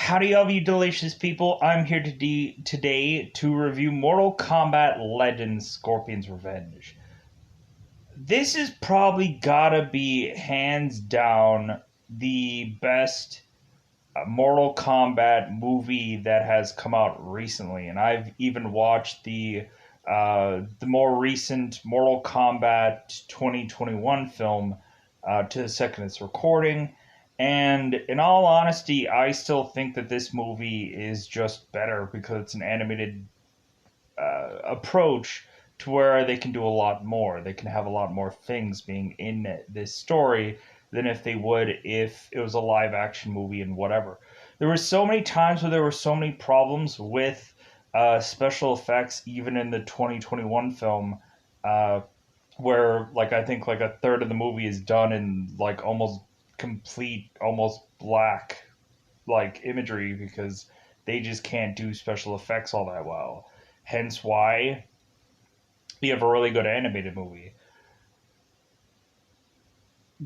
Howdy, all you delicious people. I'm here today to review Mortal Kombat Legends Scorpion's Revenge. This is probably gotta be hands down the best Mortal Kombat movie that has come out recently, and I've even watched the more recent Mortal Kombat 2021 film to the second it's recording. And in all honesty, I still think that this movie is just better because it's an animated approach to where they can do a lot more. They can have a lot more things being in this story than if they would if it was a live action movie and whatever. There were so many times where there were so many problems with special effects, even in the 2021 film, uh, where like I think like a third of the movie is done in like almost complete, almost black like imagery because they just can't do special effects all that well. Hence why we have a really good animated movie.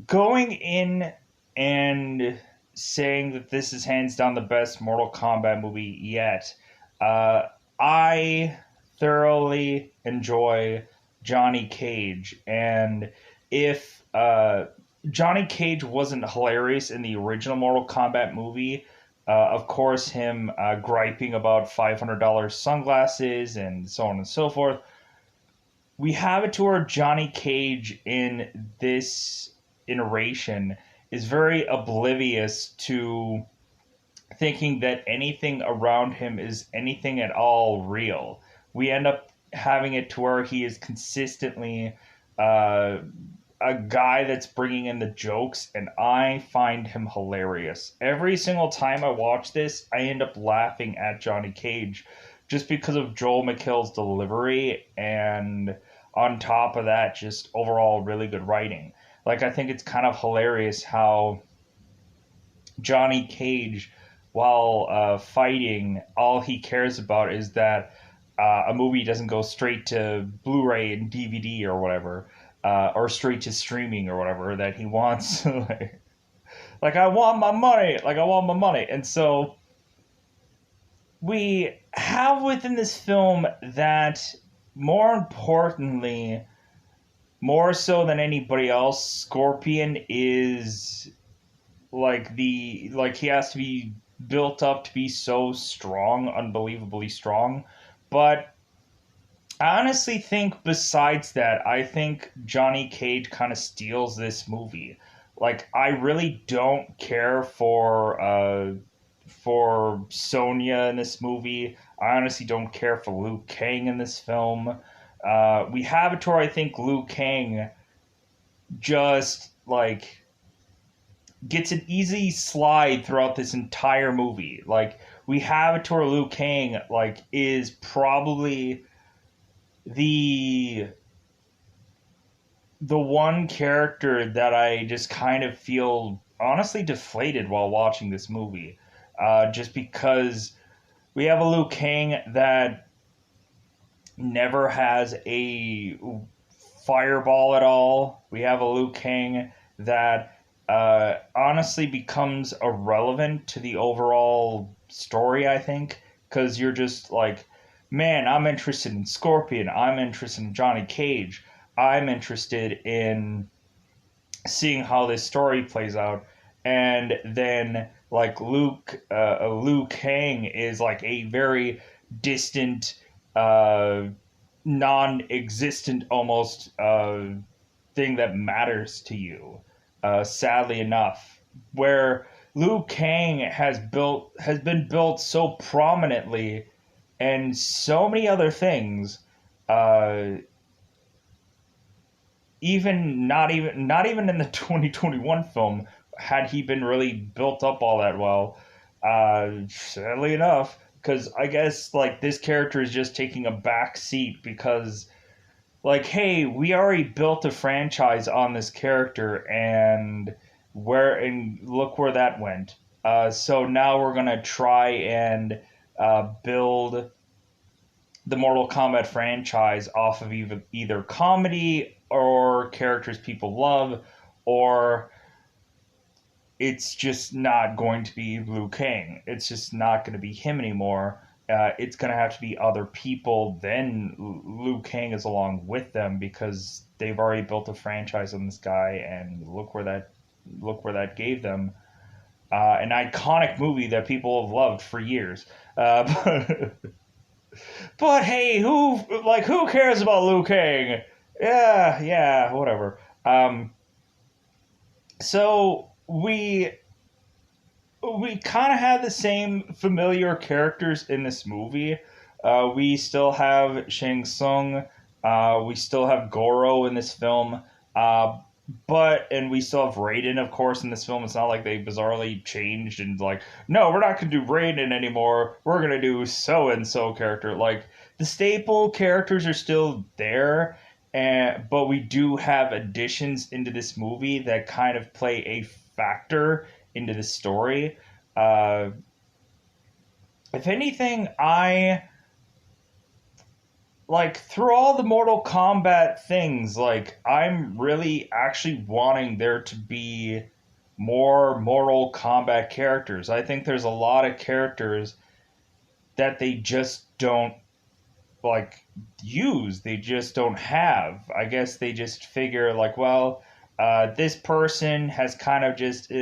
Going in and saying that this is hands down the best Mortal Kombat movie yet, uh, I thoroughly enjoy Johnny Cage, and if Johnny Cage wasn't hilarious in the original Mortal Kombat movie, of course, him griping about $500 sunglasses and so on and so forth, we have it to where Johnny Cage in this iteration is very oblivious to thinking that anything around him is anything at all real. We end up having it to where he is consistently uh, a guy that's bringing in the jokes, and I find him hilarious. Every single time I watch this, I end up laughing at Johnny Cage just because of Joel McHale's delivery, and on top of that, just overall really good writing. Like, I think it's kind of hilarious how Johnny Cage, while fighting, all he cares about is that a movie doesn't go straight to Blu-ray and DVD or whatever, or straight to streaming or whatever. That he wants, like I want my money, like I want my money. And so we have within this film that, more importantly, more so than anybody else, Scorpion is like he has to be built up to be so strong, unbelievably strong. But I honestly think besides that, I think Johnny Cage kind of steals this movie. Like, I really don't care for Sonya in this movie. I honestly don't care for Liu Kang in this film. We have it to where I think Liu Kang just like gets an easy slide throughout this entire movie. Like, we have it to where Liu Kang like is probably the the one character that I just kind of feel honestly deflated while watching this movie. Just because we have a Liu Kang that never has a fireball at all. We have a Liu Kang that honestly becomes irrelevant to the overall story, I think, because you're just like, man, I'm interested in Scorpion. I'm interested in Johnny Cage. I'm interested in seeing how this story plays out. And then, like, Liu Kang is like a very distant, uh, non existent almost thing that matters to you, sadly enough, where Liu Kang has been built so prominently and so many other things, uh, not even in the 2021 film had he been really built up all that well. Sadly enough, because I guess like this character is just taking a back seat because, like, hey, we already built a franchise on this character, and look where that went. So now we're gonna try and build the Mortal Kombat franchise off of either comedy or characters people love, or it's just not going to be Liu Kang. It's just not going to be him anymore. It's going to have to be other people. Then Liu Kang is along with them because they've already built a franchise on this guy, and look where that gave them an iconic movie that people have loved for years. But, but hey, who cares about Liu Kang? Yeah, whatever. So we kind of have the same familiar characters in this movie. We still have Shang Tsung. We still have Goro in this film. Uh, and we still have Raiden, of course, in this film. It's not like they bizarrely changed and like, no, we're not going to do Raiden anymore. We're going to do so and so character. Like the staple characters are still there, but we do have additions into this movie that kind of play a factor into the story. Uh, if anything, I like through all the Mortal Kombat things, like I'm really actually wanting there to be more Mortal Kombat characters. I think there's a lot of characters that they just don't like use. They just don't have. I guess they just figure like, well, this person has kind of just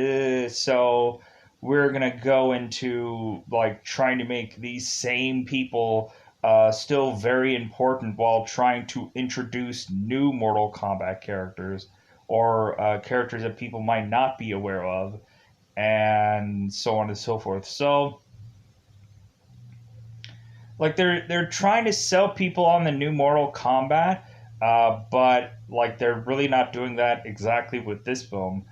so we're gonna go into like trying to make these same people still very important while trying to introduce new Mortal Kombat characters or characters that people might not be aware of, and so on and so forth. So like they're trying to sell people on the new Mortal Kombat, but like they're really not doing that exactly with this film.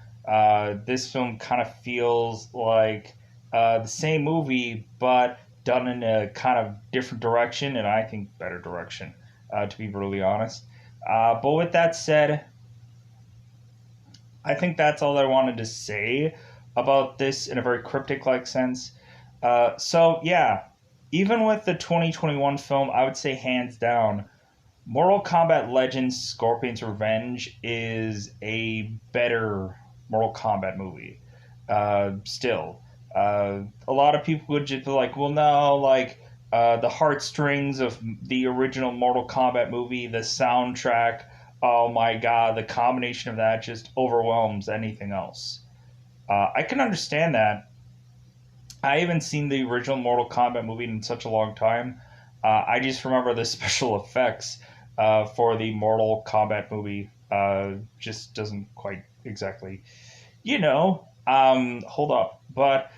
This film kind of feels like the same movie, but done in a kind of different direction, and I think better direction, to be brutally honest. But with that said, I think that's all I wanted to say about this in a very cryptic like sense. So yeah, even with the 2021 film, I would say hands down, Mortal Kombat Legends Scorpion's Revenge is a better Mortal Kombat movie. Still, a lot of people would just be like, well, no, like the heartstrings of the original Mortal Kombat movie, the soundtrack, oh my god, the combination of that just overwhelms anything else. I can understand that. I haven't seen the original Mortal Kombat movie in such a long time. I just remember the special effects for the Mortal Kombat movie just doesn't quite exactly, hold up. But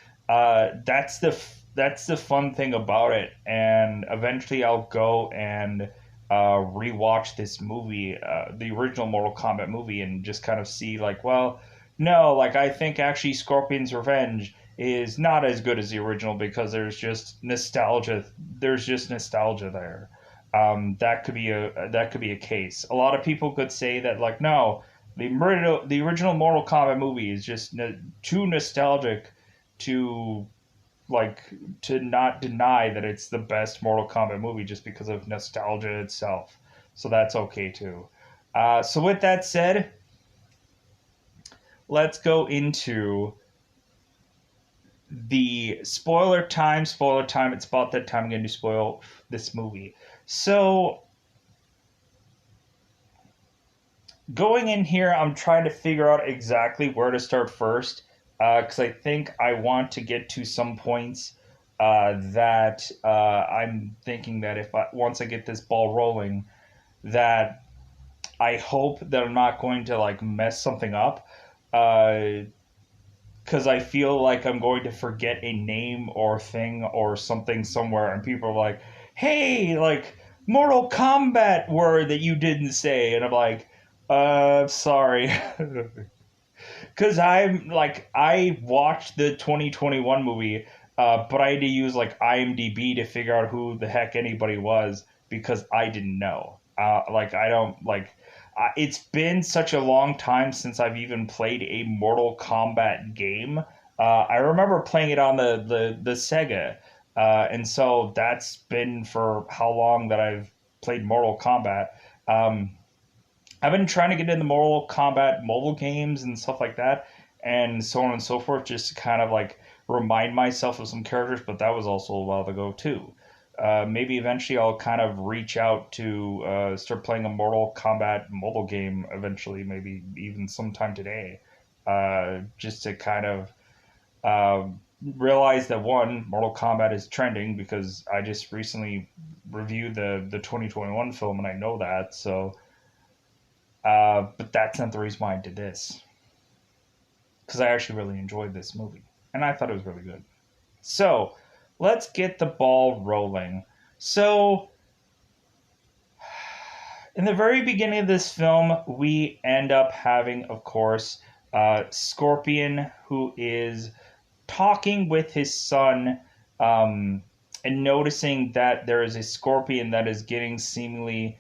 that's the fun thing about it. And eventually, I'll go and rewatch this movie, the original Mortal Kombat movie, and just kind of see like, well, no, like I think actually Scorpion's Revenge is not as good as the original because there's just nostalgia. There's just nostalgia there. That could be a case. A lot of people could say that like no, the original Mortal Kombat movie is just too nostalgic to like to not deny that it's the best Mortal Kombat movie just because of nostalgia itself. So that's okay too. So with that said, let's go into the spoiler time. Spoiler time. It's about that time I'm going to spoil this movie. So going in here, I'm trying to figure out exactly where to start first because I think I want to get to some points that I'm thinking that once I get this ball rolling, that I hope that I'm not going to like mess something up. Because I feel like I'm going to forget a name or thing or something somewhere, and people are like, "Hey, like Mortal Kombat word that you didn't say," and I'm like, sorry." Because I watched the 2021 movie, but I had to use like IMDb to figure out who the heck anybody was because I didn't know. Like I don't like. It's been such a long time since I've even played a Mortal Kombat game. I remember playing it on the Sega, and so that's been for how long that I've played Mortal Kombat. I've been trying to get into Mortal Kombat mobile games and stuff like that, and so on and so forth, just to kind of like remind myself of some characters. But that was also a while ago too. Maybe eventually I'll kind of reach out to start playing a Mortal Kombat mobile game eventually, maybe even sometime today, just to kind of realize that one, Mortal Kombat is trending because I just recently reviewed the 2021 film and I know that. So, but that's not the reason why I did this, because I actually really enjoyed this movie and I thought it was really good. So, let's get the ball rolling. So, in the very beginning of this film, we end up having, of course, Scorpion, who is talking with his son, um, and noticing that there is a scorpion that is getting seemingly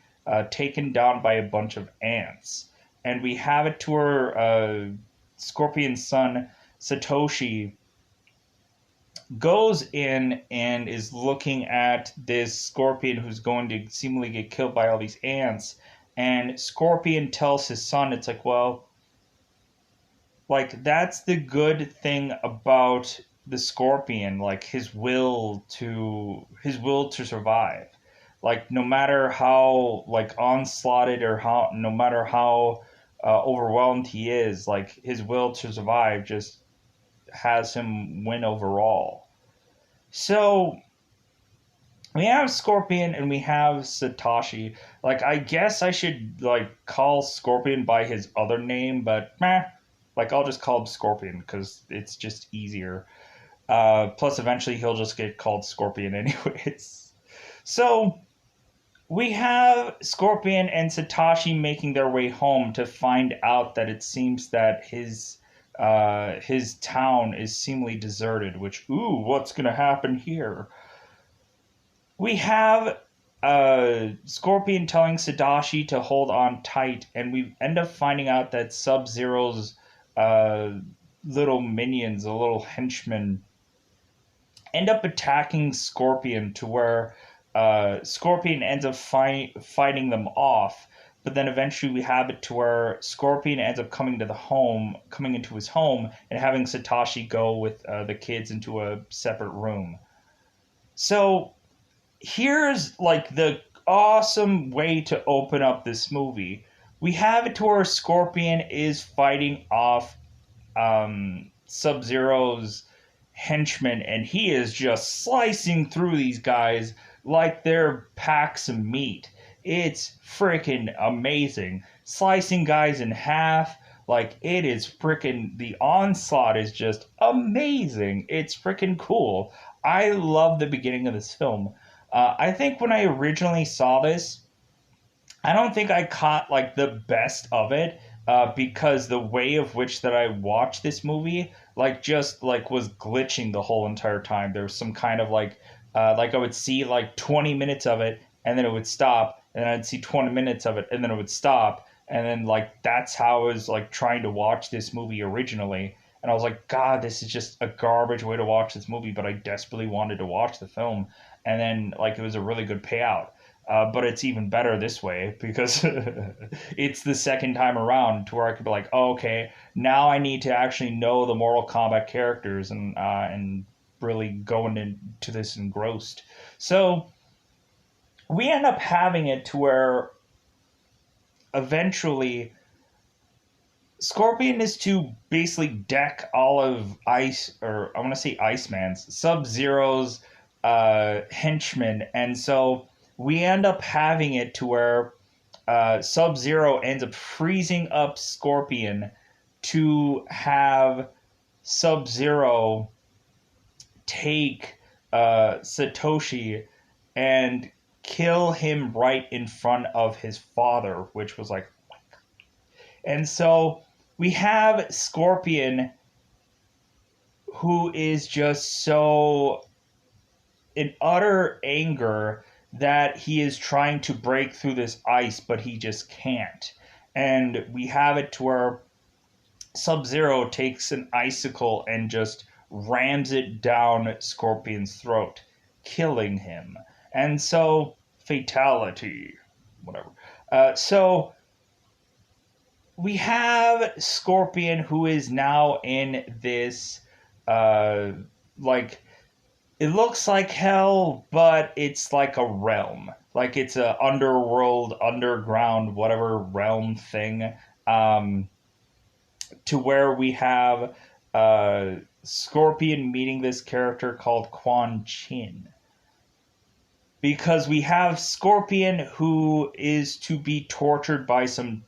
taken down by a bunch of ants. And we have it to her scorpion's son, Satoshi, goes in and is looking at this scorpion who's going to seemingly get killed by all these ants. And Scorpion tells his son, it's like, well, like that's the good thing about the scorpion, like his will to survive. Like no matter how like onslaughted or how no matter how overwhelmed he is, like his will to survive just has him win overall. So we have Scorpion and we have Satoshi. Like I guess I should like call Scorpion by his other name, but meh. Like I'll just call him Scorpion because it's just easier. Plus, eventually he'll just get called Scorpion anyways. So we have Scorpion and Satoshi making their way home to find out that it seems that his town is seemingly deserted. Which, ooh, what's gonna happen here? We have Scorpion telling Sadashi to hold on tight, and we end up finding out that Sub Zero's uh, little minions, the little henchmen, end up attacking Scorpion to where Scorpion ends up fighting them off. But then eventually we have it to where Scorpion ends up coming into his home, and having Satoshi go with the kids into a separate room. So here's like the awesome way to open up this movie. We have it to where Scorpion is fighting off Sub Zero's henchmen, and he is just slicing through these guys like they're packs of meat. It's freaking amazing. Slicing guys in half, like it is freaking. The onslaught is just amazing. It's freaking cool. I love the beginning of this film. I think when I originally saw this, I don't think I caught like the best of it because the way of which that I watched this movie like just like was glitching the whole entire time. There was some kind of like I would see like 20 minutes of it and then it would stop, and then I'd see 20 minutes of it and then it would stop, and then like that's how I was like trying to watch this movie originally. And I was like, God, this is just a garbage way to watch this movie, but I desperately wanted to watch the film. And then like it was a really good payout. But it's even better this way because it's the second time around to where I could be like, oh, okay, now I need to actually know the Mortal Kombat characters and really going into this engrossed. So we end up having it to where eventually Scorpion is to basically deck all of Ice, or I want to say Iceman's, Sub Zero's henchmen, and so we end up having it to where Sub Zero ends up freezing up Scorpion to have Sub Zero take Satoshi and kill him right in front of his father, which was like, and so we have Scorpion who is just so in utter anger that he is trying to break through this ice, but he just can't. And we have it to where Sub Zero takes an icicle and just rams it down Scorpion's throat, killing him. And so, fatality, whatever. So we have Scorpion, who is now in this, uh, like, it looks like hell, but it's like a realm. Like it's a underworld, underground, whatever realm thing. Um, to where we have Scorpion meeting this character called Quan Chin. Because we have Scorpion, who is to be tortured by some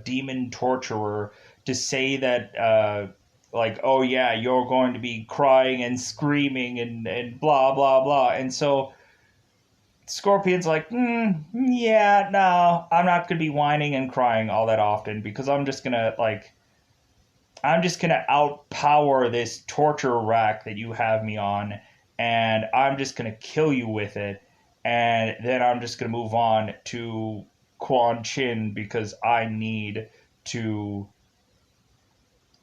demon torturer to say that, like, oh yeah, you're going to be crying and screaming and blah, blah, blah. And so Scorpion's like, yeah, no, I'm not going to be whining and crying all that often because I'm just going to outpower this torture rack that you have me on, and I'm just going to kill you with it. And then I'm just going to move on to Quan Chin because I need to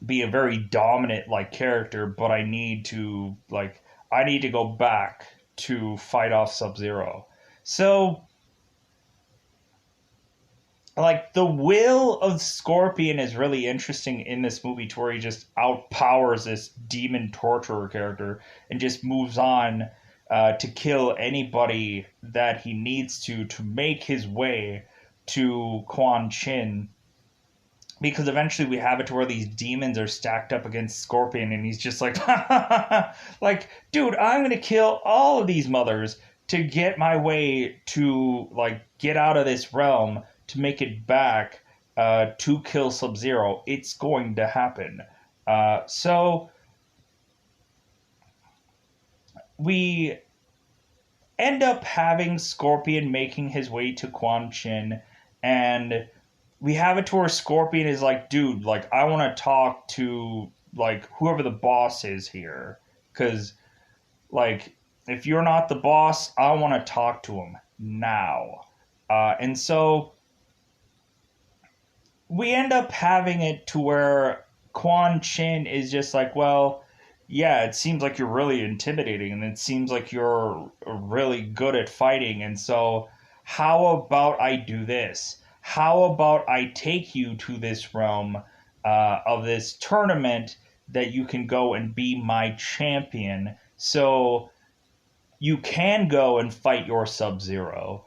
be a very dominant like character, but I need to go back to fight off Sub-Zero. So like the will of Scorpion is really interesting in this movie to where he just outpowers this demon torturer character and just moves on to kill anybody that he needs to make his way to Quan Chin. Because eventually we have it to where these demons are stacked up against Scorpion, and he's just like, like, dude, I'm gonna kill all of these mothers to get my way to like get out of this realm to make it back to kill Sub-Zero. It's going to happen. So we end up having Scorpion making his way to Quan Chin, and we have it to where Scorpion is like, dude, like, I want to talk to, like, whoever the boss is here. Because, like, if you're not the boss, I want to talk to him now. And so we end up having it to where Quan Chin is just like, well, yeah, it seems like you're really intimidating, and it seems like you're really good at fighting, and so how about I do this? How about I take you to this realm of this tournament that you can go and be my champion, so you can go and fight your Sub-Zero.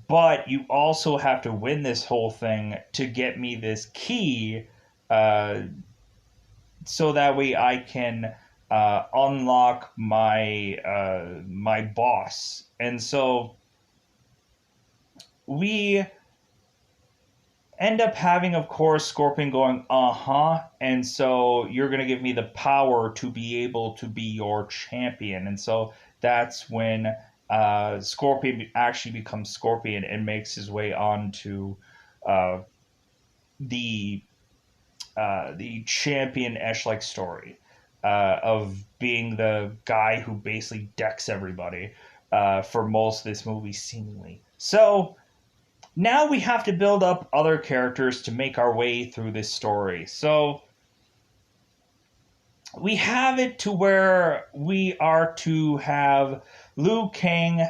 But you also have to win this whole thing to get me this key, so that way I can unlock my boss. And so we end up having, of course, Scorpion going, and so you're going to give me the power to be able to be your champion. And so that's when Scorpion actually becomes Scorpion and makes his way on to uh, the champion-ish like story of being the guy who basically decks everybody for most of this movie, seemingly. So now we have to build up other characters to make our way through this story. So we have it to where we are to have Liu Kang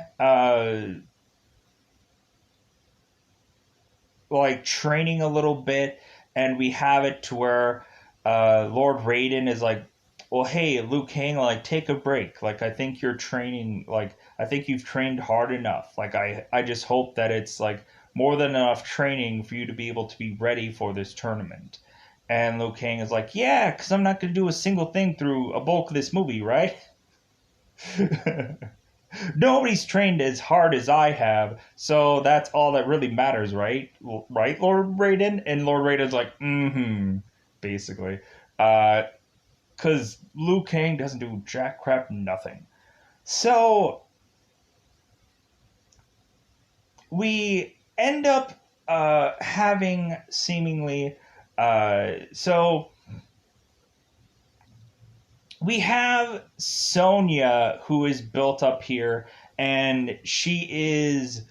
like training a little bit, and we have it to where Lord Raiden is like, well, hey, Liu Kang, like, take a break. Like, I think you're training, like, I think you've trained hard enough. Like, I just hope that it's, like, more than enough training for you to be able to be ready for this tournament. And Liu Kang is like, yeah, because I'm not going to do a single thing through a bulk of this movie, right? Nobody's trained as hard as I have, so that's all that really matters, right? Right, Lord Raiden? And Lord Raiden's like, basically. Because Liu Kang doesn't do jack crap nothing. So we end up having seemingly, so we have Sonya, who is built up here, and she is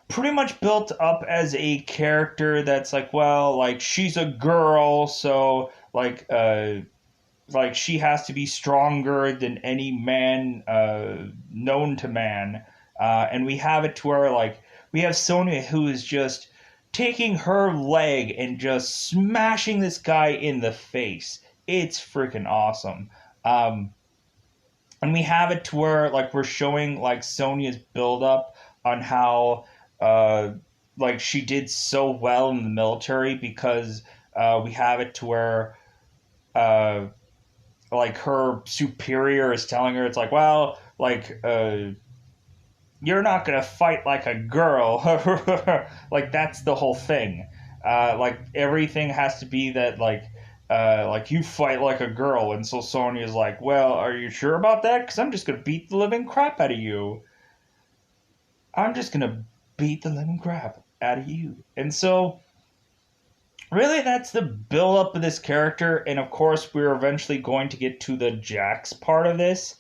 pretty much built up as a character that's like, well, like, she's a girl, so like she has to be stronger than any man known to man. And we have it to where, like, we have Sonya who is just taking her leg and just smashing this guy in the face. It's freaking awesome. Um, and we have it to where like we're showing like Sonya's build up on how uh like she did so well in the military because we have it to where uh like her superior is telling her it's like well like you're not gonna fight like a girl. Like that's the whole thing. Like everything has to be that like you fight like a girl, and so Sonya's like, well, are you sure about that? Because I'm just gonna beat the living crap out of you. I'm just gonna beat the living crap out of you. And so really that's the build up of this character, and of course we're eventually going to get to the Jax part of this,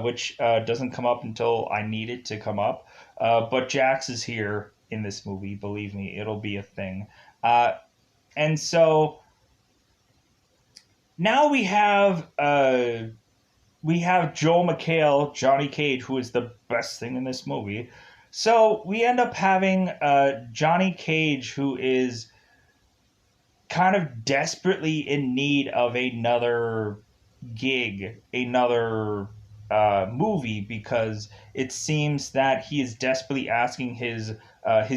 which doesn't come up until I need it to come up. But Jax is here in this movie, believe me, it'll be a thing. And so now we have Joel McHale, Johnny Cage, who is the best thing in this movie. So we end up having Johnny Cage, who is kind of desperately in need of another gig, another movie, because it seems that he is desperately asking his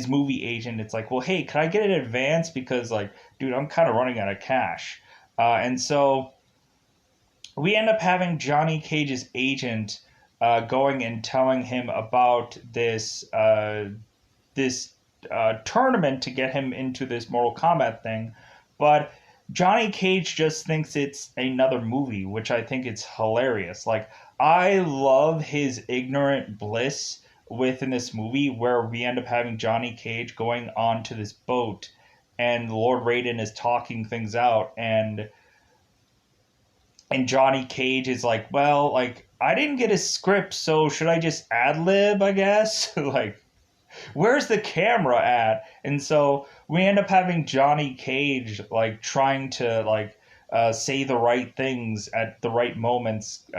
movie agent. It's like, well, hey, can I get an advance? Because like, dude, I'm kind of running out of cash. And so we end up having Johnny Cage's agent going and telling him about this tournament to get him into this Mortal Kombat thing. But Johnny Cage just thinks it's another movie, which I think it's hilarious. Like, I love his ignorant bliss within this movie where we end up having Johnny Cage going onto this boat and Lord Raiden is talking things out, and Johnny Cage is like, well, like, I didn't get a script, so should I just ad lib, I guess? Like, where's the camera at? And so we end up having Johnny Cage like trying to like say the right things at the right moments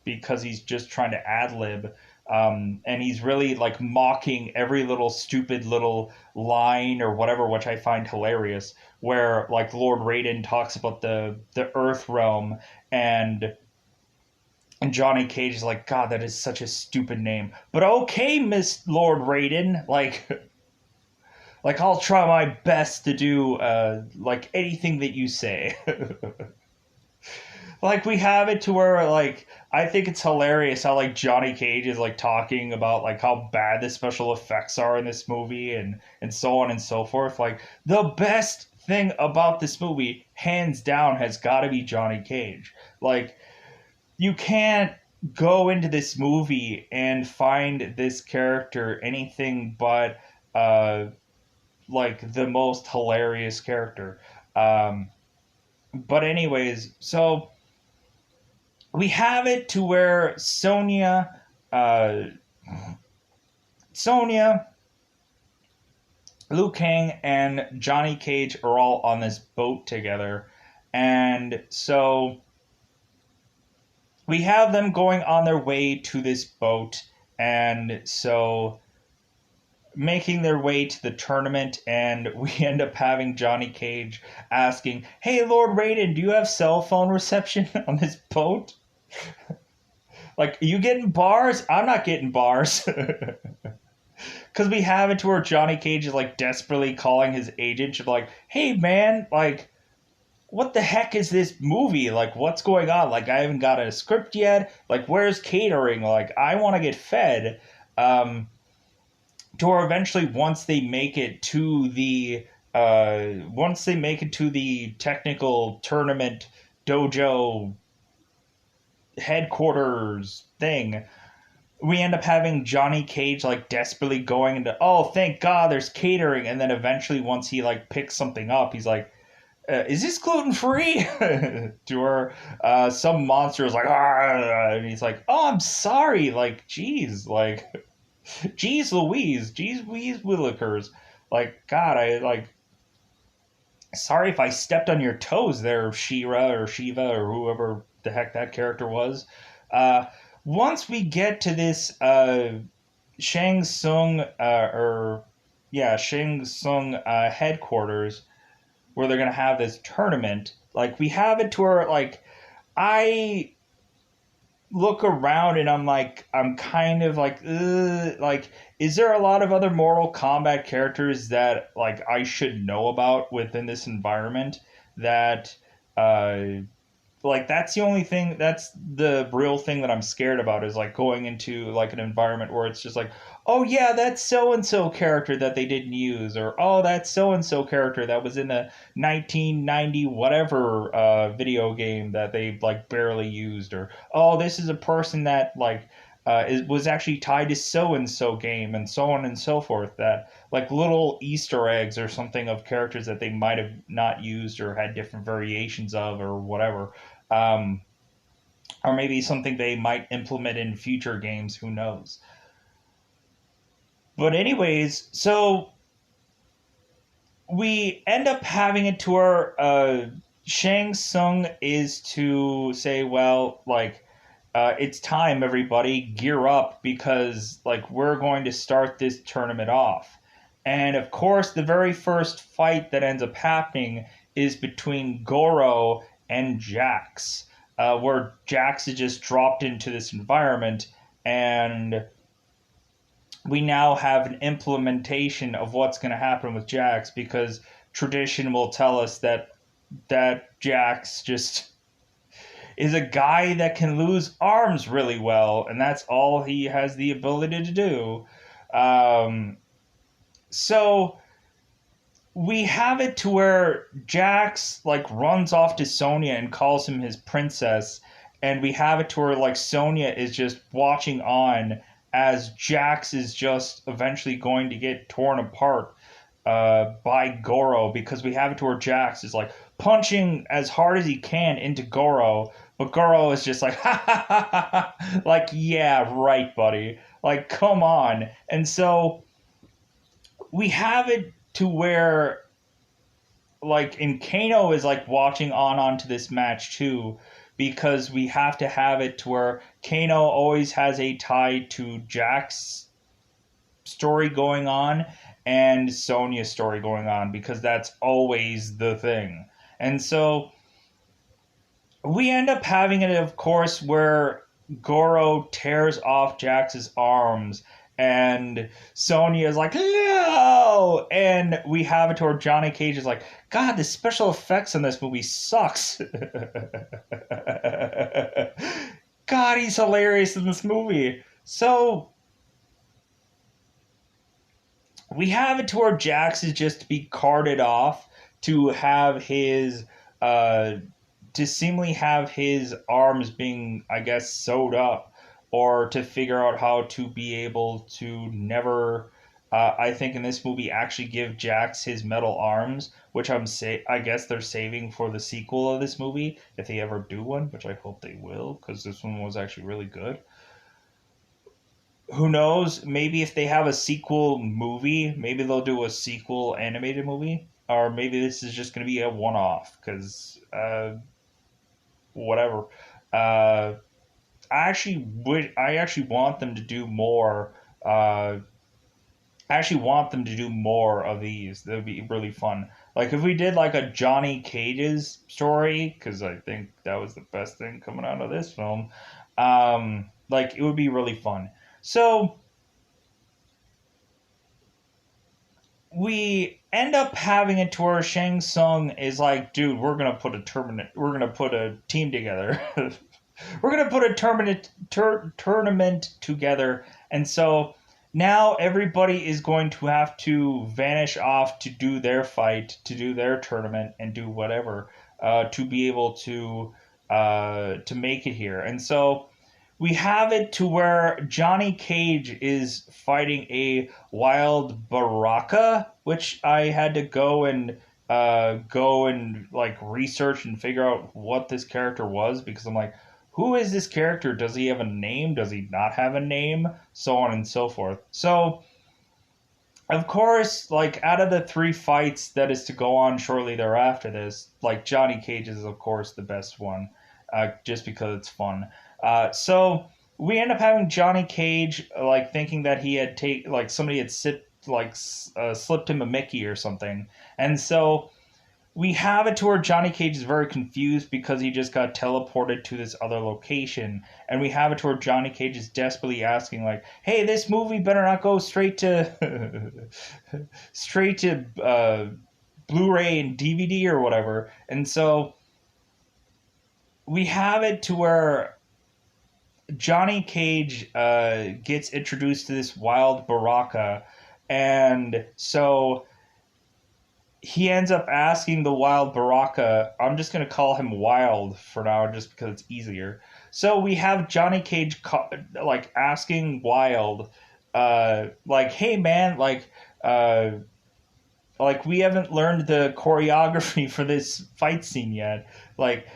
because he's just trying to ad lib. And he's really like mocking every little stupid little line or whatever, which I find hilarious. Where like Lord Raiden talks about the Earth realm, and Johnny Cage is like, God, that is such a stupid name. But okay, Miss Lord Raiden, like I'll try my best to do like anything that you say. Like we have it to where like I think it's hilarious how like Johnny Cage is like talking about like how bad the special effects are in this movie and so on and so forth. Like the best thing about this movie, hands down, has got to be Johnny Cage. Like you can't go into this movie and find this character anything but like the most hilarious character. But anyways, so we have it to where Sonya, Liu Kang, and Johnny Cage are all on this boat together, and so we have them going on their way to this boat, and so making their way to the tournament, and we end up having Johnny Cage asking, hey, Lord Raiden, do you have cell phone reception on this boat? Like, are you getting bars? I'm not getting bars. Because we have it to where Johnny Cage is, like, desperately calling his agent, to like, hey, man, like, what the heck is this movie? Like, what's going on? Like, I haven't got a script yet. Like, where's catering? Like, I want to get fed. To where eventually, once they make it to the technical tournament dojo headquarters thing, we end up having Johnny Cage like desperately going into, oh, thank God there's catering, and then eventually once he like picks something up, he's like, is this gluten free? To where some monster is like, ah, and he's like, oh, I'm sorry, like, geez, like, geez Louise, Willikers, like, God, I like, sorry if I stepped on your toes there, Shira or Shiva or whoever the heck that character was. Once we get to this Shang Tsung, Shang Tsung headquarters, where they're gonna have this tournament. Like we have it to where like I look around and I'm kind of like, ugh, like, is there a lot of other Mortal Kombat characters that like I should know about within this environment that uh like that's the only thing, that's the real thing that I'm scared about, is like going into like an environment where it's just like, oh yeah, that's so and so character that they didn't use, or oh, that's so and so character that was in the 1990 whatever video game that they like barely used, or oh, this is a person that like was actually tied to so and so game, and so on and so forth, that like little Easter eggs or something of characters that they might have not used or had different variations of or whatever, um, or maybe something they might implement in future games. Who knows? But anyways, so we end up having it to where Shang Tsung is to say, well, like it's time, everybody, gear up because like we're going to start this tournament off. And of course, the very first fight that ends up happening is between Goro and Jax, where Jax is just dropped into this environment, and we now have an implementation of what's going to happen with Jax, because tradition will tell us that Jax just is a guy that can lose arms really well, and that's all he has the ability to do. Um, so we have it to where Jax like runs off to Sonya and calls him his princess, and we have it to where like Sonya is just watching on as Jax is just eventually going to get torn apart by Goro, because we have it to where Jax is like punching as hard as he can into Goro, but Goro is just like ha ha ha ha ha, like yeah right buddy, like come on. And so we have it to where like and Kano is like watching on onto this match too, because we have to have it to where Kano always has a tie to Jack's story going on and Sonya's story going on, because that's always the thing. And so we end up having it, of course, where Goro tears off Jax's arms, and Sonya is like, no! And we have it to where Johnny Cage is like, God, the special effects in this movie sucks. God, he's hilarious in this movie. So we have it to where Jax is just to be carted off to have his uh to seemingly have his arms being, I guess, sewed up, or to figure out how to be able to never. I think in this movie actually give Jax his metal arms, which I guess they're saving for the sequel of this movie if they ever do one, which I hope they will, because this one was actually really good. Who knows? Maybe if they have a sequel movie, maybe they'll do a sequel animated movie, or maybe this is just going to be a one off. Because whatever. Uh, I actually want them to do more. I actually want them to do more of these. That would be really fun. Like if we did like a Johnny Cage's story, because I think that was the best thing coming out of this film. Like it would be really fun. So we end up having it to where Shang Tsung is like, dude, we're gonna put a team together. We're gonna put a tournament together, and so now everybody is going to have to vanish off to do their fight, to do their tournament, and do whatever to be able to make it here. And so we have it to where Johnny Cage is fighting a wild Baraka, which I had to go and like research and figure out what this character was, because I'm like, who is this character? Does he have a name? Does he not have a name? So on and so forth. So of course, like out of the three fights that is to go on shortly thereafter this, like Johnny Cage is of course the best one, just because it's fun. So we end up having Johnny Cage like thinking that he had like somebody had slipped him a Mickey or something, and so we have it to where Johnny Cage is very confused because he just got teleported to this other location, and we have it to where Johnny Cage is desperately asking, like, "Hey, this movie better not go straight to straight to Blu-ray and DVD or whatever." And so we have it to where Johnny Cage gets introduced to this wild Baraka, and so he ends up asking the wild Baraka. I'm just going to call him Wild for now just because it's easier. So we have Johnny Cage like asking Wild, like, "Hey man, like we haven't learned the choreography for this fight scene yet. Like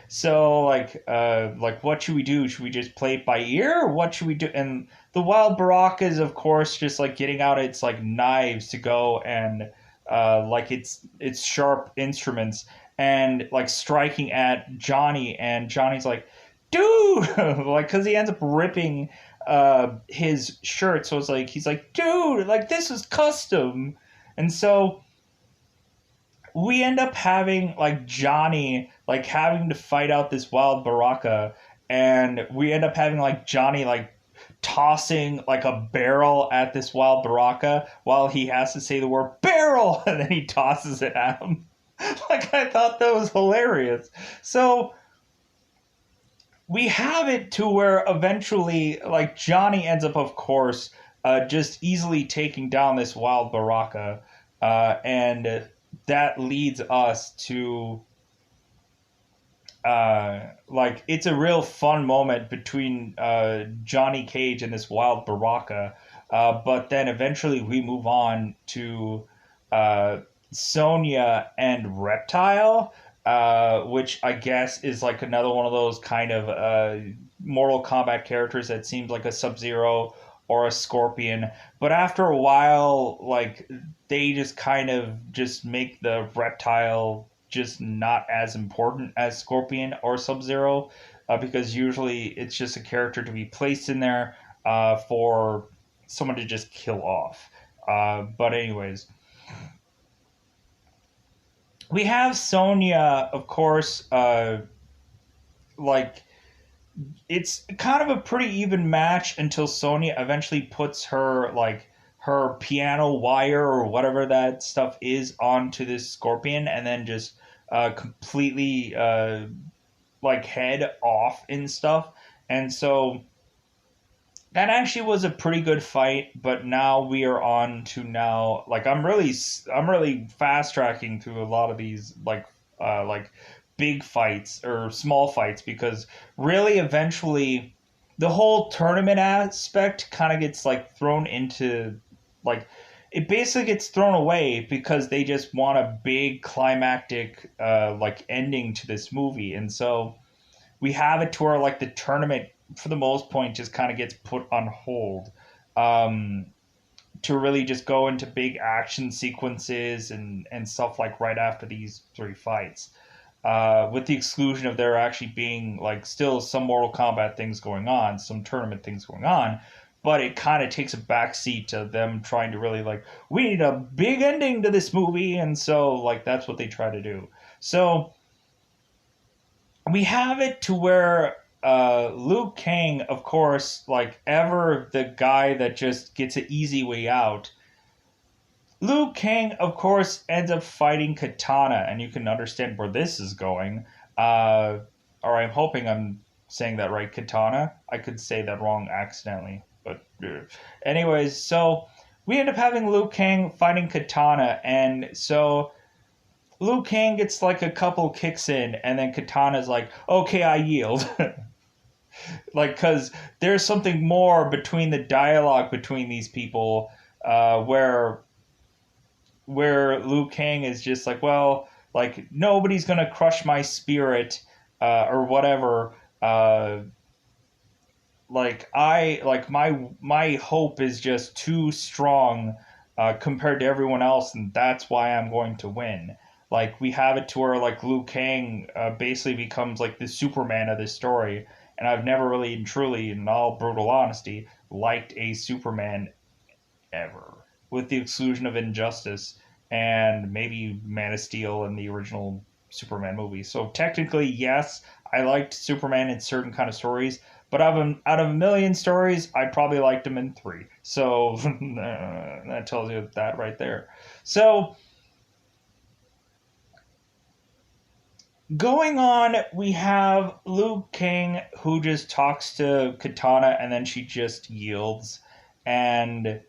what should we do? Should we just play it by ear, or what should we do?" And the wild Baraka is, of course, just like getting out its like knives to go and like its sharp instruments and like striking at Johnny, and Johnny's like, "Dude," like because he ends up ripping his shirt, so it's like he's like, "Dude, like this is custom," and so we end up having like Johnny like having to fight out this wild Baraka, and we end up having like Johnny like tossing like a barrel at this wild Baraka while he has to say the word barrel, and then he tosses it at him. Like I thought that was hilarious. So we have it to where eventually like Johnny ends up, of course, just easily taking down this wild Baraka, and that leads us to like it's a real fun moment between Johnny Cage and this wild Baraka, but then eventually we move on to Sonya and Reptile, which I guess is like another one of those kind of Mortal Kombat characters that seems like a Sub-Zero or a Scorpion, but after a while, like they just kind of just make the Reptile just not as important as Scorpion or Sub-Zero, because usually it's just a character to be placed in there for someone to just kill off. But anyways, we have Sonya, of course, like it's kind of a pretty even match until Sonya eventually puts her piano wire or whatever that stuff is onto this Scorpion, and then just completely like head off and stuff. And so that actually was a pretty good fight. But now we are on to now like I'm really fast tracking through a lot of these like big fights or small fights, because really eventually the whole tournament aspect kind of gets like thrown into like it basically gets thrown away because they just want a big climactic like ending to this movie. And so we have it to where like the tournament for the most point just kind of gets put on hold, um, to really just go into big action sequences and stuff like right after these three fights, with the exclusion of there actually being like still some Mortal Kombat things going on, some tournament things going on, but it kind of takes a backseat to them trying to really like, we need a big ending to this movie, and so like that's what they try to do. So we have it to where Liu Kang, of course, like ever the guy that just gets an easy way out, Liu Kang, of course, ends up fighting Katana, and you can understand where this is going. Or I'm hoping I'm saying that right, Katana. I could say that wrong accidentally, but anyways, so we end up having Liu Kang fighting Katana, and so Liu Kang gets like a couple kicks in, and then Katana's like, "Okay, I yield." Like, because there's something more between the dialogue between these people, where Liu Kang is just like, well, like nobody's gonna crush my spirit, or whatever. My hope is just too strong compared to everyone else, and that's why I'm going to win. Like we have it to where like Liu Kang basically becomes like the Superman of this story, and I've never really and truly, in all brutal honesty, liked a Superman ever, with the exclusion of Injustice and maybe Man of Steel and the original Superman movie. So technically, yes, I liked Superman in certain kind of stories, but out of a million stories, I probably liked him in three. So that tells you that right there. So going on, we have Liu Kang who just talks to Katana and then she just yields. And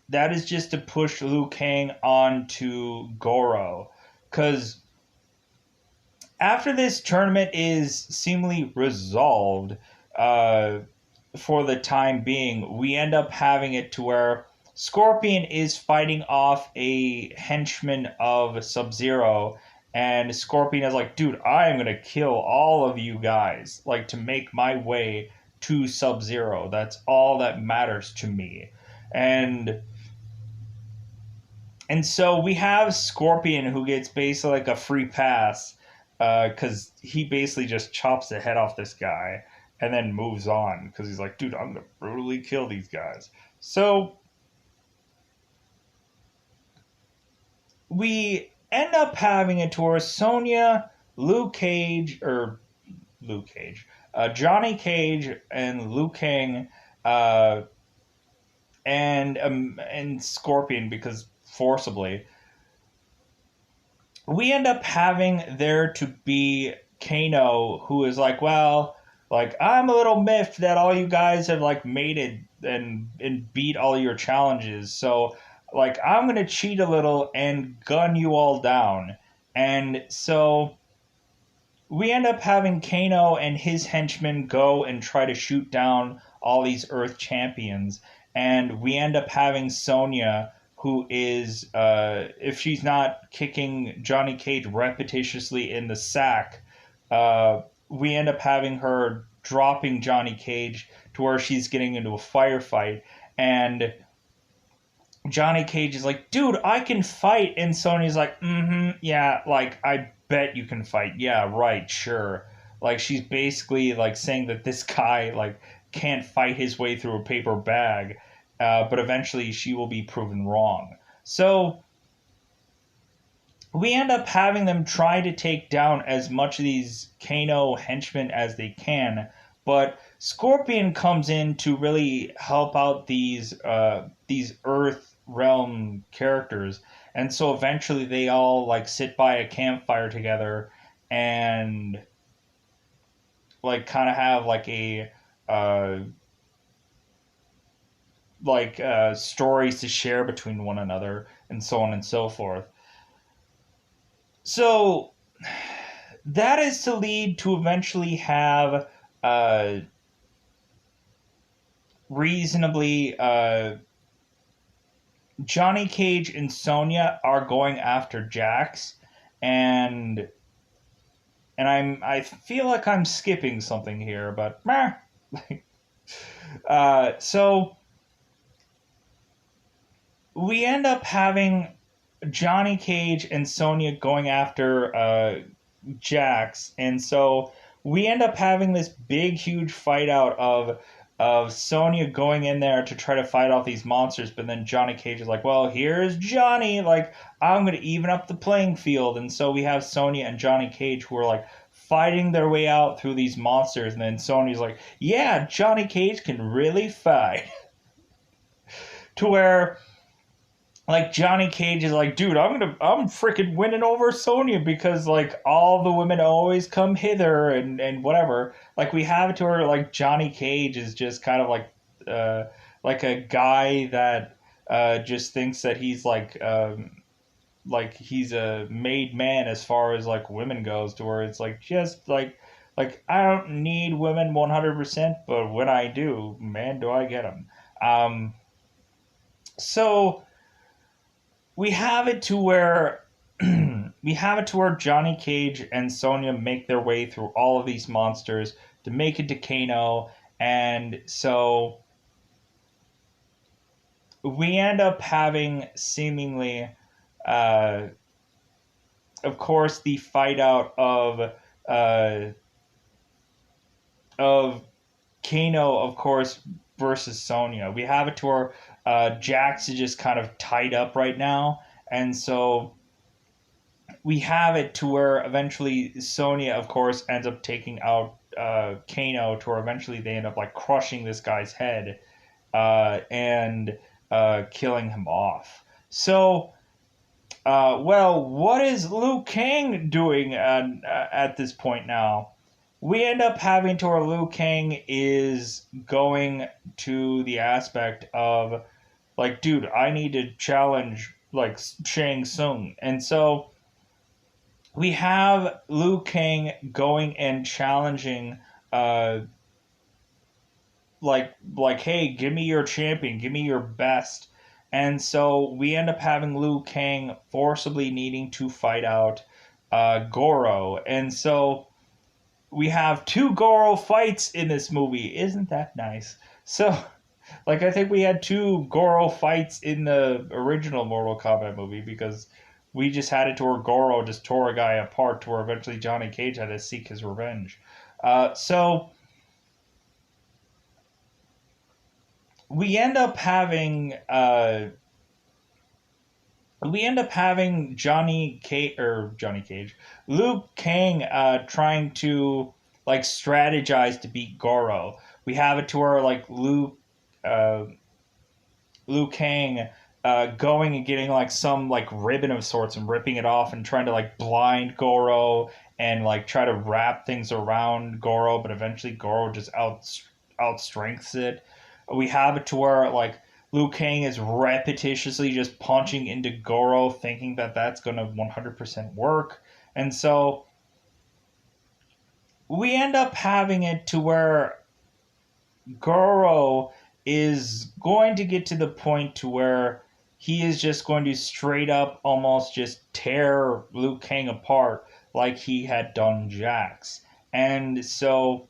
that is just to push Liu Kang onto Goro. Because after this tournament is seemingly resolved, uh, for the time being, we end up having it to where Scorpion is fighting off a henchman of Sub Zero, and Scorpion is like, dude, I am gonna kill all of you guys, like to make my way to Sub Zero. That's all that matters to me. And so we have Scorpion who gets basically like a free pass because he basically just chops the head off this guy and then moves on because he's like, dude, I'm going to brutally kill these guys. So we end up having a tour. Sonya, Luke Cage, Johnny Cage, and Liu Kang, uh, and Scorpion because forcibly we end up having there to be Kano, who is like, well, like I'm a little miffed that all you guys have like made it and beat all your challenges. So like I'm gonna cheat a little and gun you all down. And so we end up having Kano and his henchmen go and try to shoot down all these Earth champions, and we end up having Sonya, who is, if she's not kicking Johnny Cage repetitiously in the sack, we end up having her dropping Johnny Cage to where she's getting into a firefight, and Johnny Cage is like, dude, I can fight. And Sonya's like, yeah, like, I bet you can fight. Yeah, right, sure. Like, she's basically, like, saying that this guy, like, can't fight his way through a paper bag, but eventually she will be proven wrong. So, we end up having them try to take down as much of these Kano henchmen as they can, but Scorpion comes in to really help out these Earth realm characters, and so eventually they all like sit by a campfire together and like kind of have like a uh, stories to share between one another and so on and so forth. So that is to lead to eventually have uh, reasonably Johnny Cage and Sonya are going after Jax, and I feel like I'm skipping something here, but meh. So we end up having Johnny Cage and Sonya going after Jax, and so we end up having this big, huge fight out of Sonya going in there to try to fight off these monsters, but then Johnny Cage is like, well, here's Johnny, like, I'm going to even up the playing field. And so we have Sonya and Johnny Cage who are like fighting their way out through these monsters, and then Sonya's like, yeah, Johnny Cage can really fight. To where like Johnny Cage is like, dude, I'm freaking winning over Sonya because like all the women always come hither and whatever. Like we have it to where like Johnny Cage is just kind of like a guy that just thinks that he's like he's a made man as far as like women goes, to where it's like just like I don't need women 100%, but when I do, man, do I get them. So we have it to where Johnny Cage and Sonya make their way through all of these monsters to make it to Kano, and so we end up having seemingly, uh, of course, the fight out of of Kano, of course, versus Sonya. We have it to where Jax is just kind of tied up right now, and so we have it to where eventually Sonya, of course, ends up taking out Kano, to where eventually they end up like crushing this guy's head and killing him off. So, well, what is Liu Kang doing at this point now? We end up having to where Liu Kang is going to the aspect of like, dude, I need to challenge like Shang Tsung, and so we have Liu Kang going and challenging like hey, give me your champion, give me your best. And so we end up having Liu Kang forcibly needing to fight out Goro. And so we have two Goro fights in this movie. Isn't that nice? So like I think we had two Goro fights in the original Mortal Kombat movie because we just had it to where Goro just tore a guy apart to where eventually Johnny Cage had to seek his revenge. So we end up having Johnny Cage, Liu Kang trying to like strategize to beat Goro. We have it to where like Liu Kang going and getting like some like ribbon of sorts and ripping it off and trying to like blind Goro and like try to wrap things around Goro, but eventually Goro just outstrengths it. We have it to where like Liu Kang is repetitiously just punching into Goro, thinking that that's going to 100% work. And so we end up having it to where Goro is going to get to the point to where he is just going to straight up almost just tear Liu Kang apart like he had done Jax. And so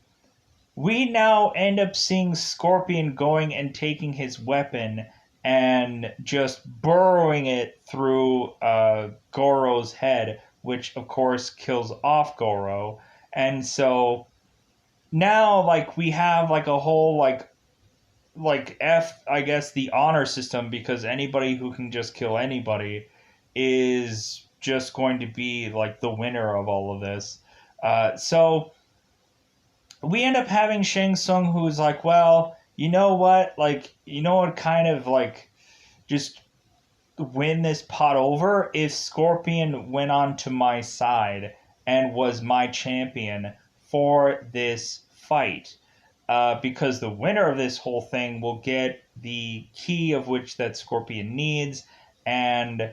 we now end up seeing Scorpion going and taking his weapon and just burrowing it through Goro's head, which of course kills off Goro. And so now like we have like a whole like I guess the honor system, because anybody who can just kill anybody is just going to be like the winner of all of this. So we end up having Shang Tsung, who's like, well, you know what? Like, you know what kind of like just win this pot over if Scorpion went on to my side and was my champion for this fight. Because the winner of this whole thing will get the key of which that Scorpion needs, and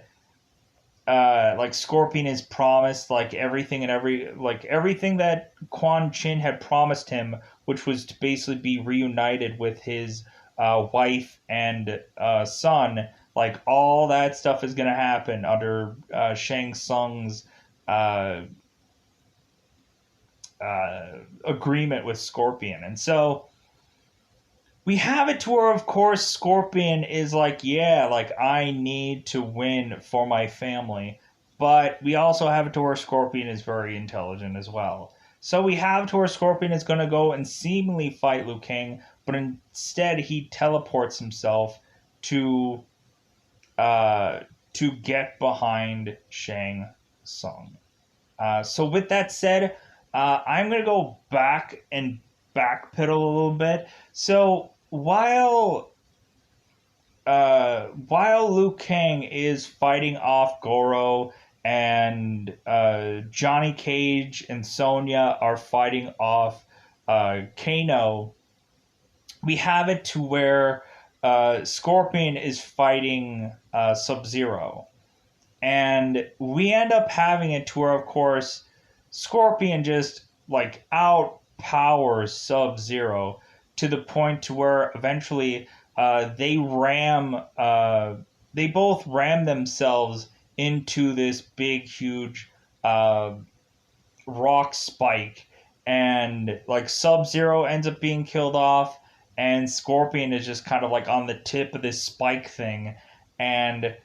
like Scorpion is promised like everything that Quan Chin had promised him, which was to basically be reunited with his wife and son. Like all that stuff is gonna happen under Shang Tsung's agreement with Scorpion. And so we have it to where, of course, Scorpion is like, yeah, like I need to win for my family. But we also have it to where Scorpion is very intelligent as well. So we have to where Scorpion is going to go and seemingly fight Liu Kang, but instead he teleports himself to get behind Shang Tsung. So with that said, I'm going to go back and backpedal a little bit. So while Liu Kang is fighting off Goro and Johnny Cage and Sonya are fighting off Kano, we have it to where Scorpion is fighting Sub-Zero. And we end up having it to where, of course, Scorpion just like outpowers Sub-Zero to the point to where eventually they both ram themselves into this big huge rock spike, and like Sub-Zero ends up being killed off, and Scorpion is just kind of like on the tip of this spike thing. And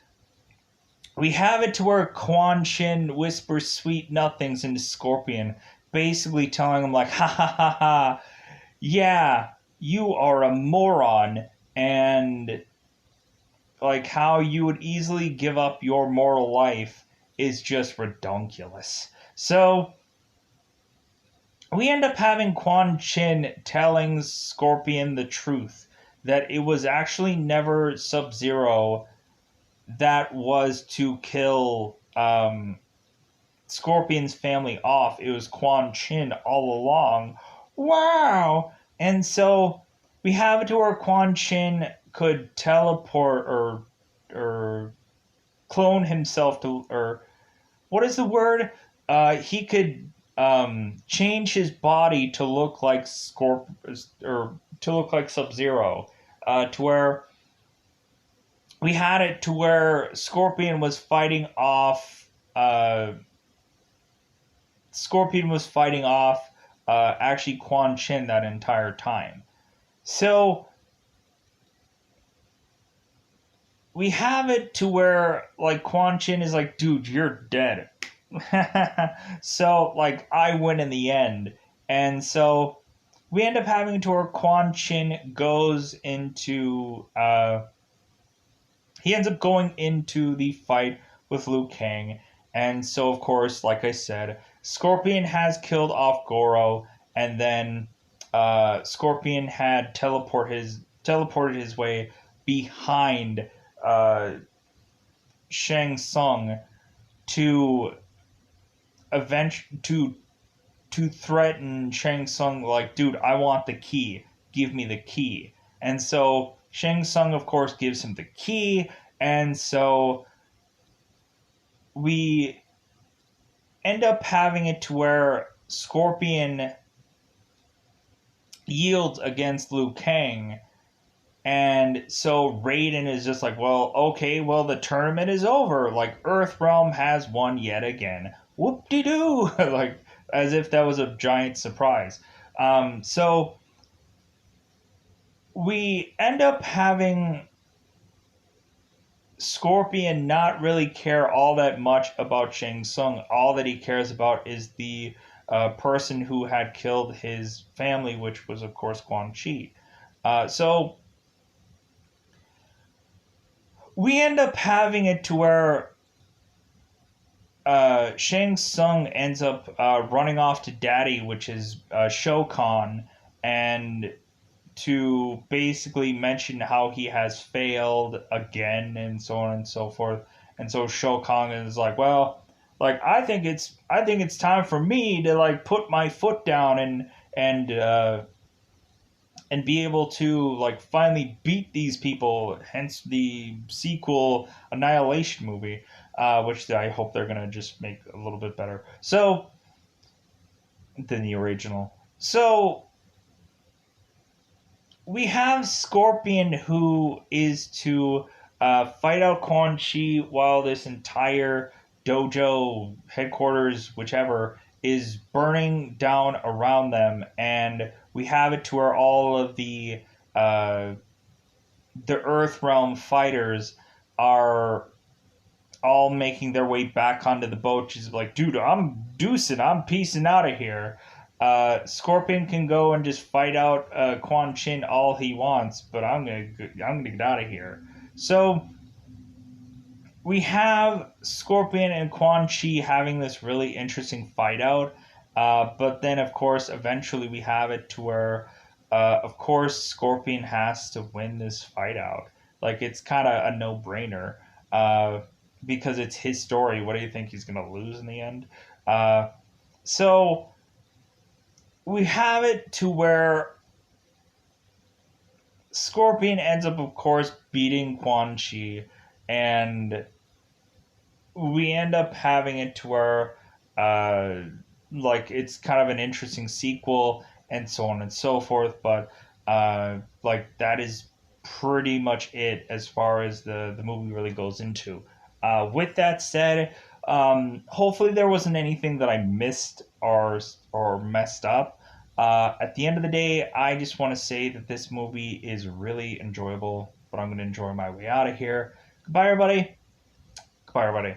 we have it to where Quan Chin whispers sweet nothings into Scorpion, basically telling him like, ha ha ha ha, yeah, you are a moron, and like how you would easily give up your mortal life is just redonkulous. So we end up having Quan Chin telling Scorpion the truth that it was actually never Sub Zero that was to kill Scorpion's family off. It was Quan Chin all along. Wow! And so we have it to where Quan Chin could teleport or clone himself to, or what is the word? He could change his body to look like or to look like Sub Zero, to where we had it to where Scorpion was fighting off. Scorpion was fighting off actually Quan Chin that entire time. So we have it to where like Quan Chin is like, dude, you're dead. So like I win in the end, and so we end up having to where Quan Chin goes into he ends up going into the fight with Liu Kang, and so of course, like I said, Scorpion has killed off Goro, and then Scorpion had teleported his way behind uh, Shang Tsung to to threaten Shang Tsung like, dude, I want the key. Give me the key. And so Shang Tsung, of course, gives him the key, and so we end up having it to where Scorpion yields against Liu Kang. And so Raiden is just like, well, okay, well, the tournament is over. Like, Earthrealm has won yet again. Whoop-de-doo! Like, as if that was a giant surprise. So we end up having Scorpion not really care all that much about Shang Tsung. All that he cares about is the person who had killed his family, which was, of course, Quan Chi. So we end up having it to where Shang Tsung ends up running off to Daddy, which is Shao Kahn, and to basically mention how he has failed again and so on and so forth. And so Shao Kahn is like, well, like I think it's time for me to like put my foot down and be able to like finally beat these people. Hence the sequel Annihilation movie, which I hope they're gonna just make a little bit better. So than the original. So we have Scorpion who is to fight out Quan Chi while this entire dojo headquarters, whichever, is burning down around them, and we have it to where all of the Earth Realm fighters are all making their way back onto the boat. She's like, dude, I'm deucing, I'm peacing out of here. Scorpion can go and just fight out Quan Chin all he wants, but I'm gonna get out of here. So we have Scorpion and Quan Chi having this really interesting fight out, but then of course eventually we have it to where, of course, Scorpion has to win this fight out. Like it's kind of a no brainer. Because it's his story. What do you think he's gonna lose in the end? So we have it to where Scorpion ends up, of course, beating Quan Chi, and we end up having it to where, like, it's kind of an interesting sequel and so on and so forth. But like that is pretty much it as far as the movie really goes into. With that said, hopefully there wasn't anything that I missed or messed up. At the end of the day, I just want to say that this movie is really enjoyable, but I'm going to enjoy my way out of here. Goodbye, everybody. Goodbye, everybody.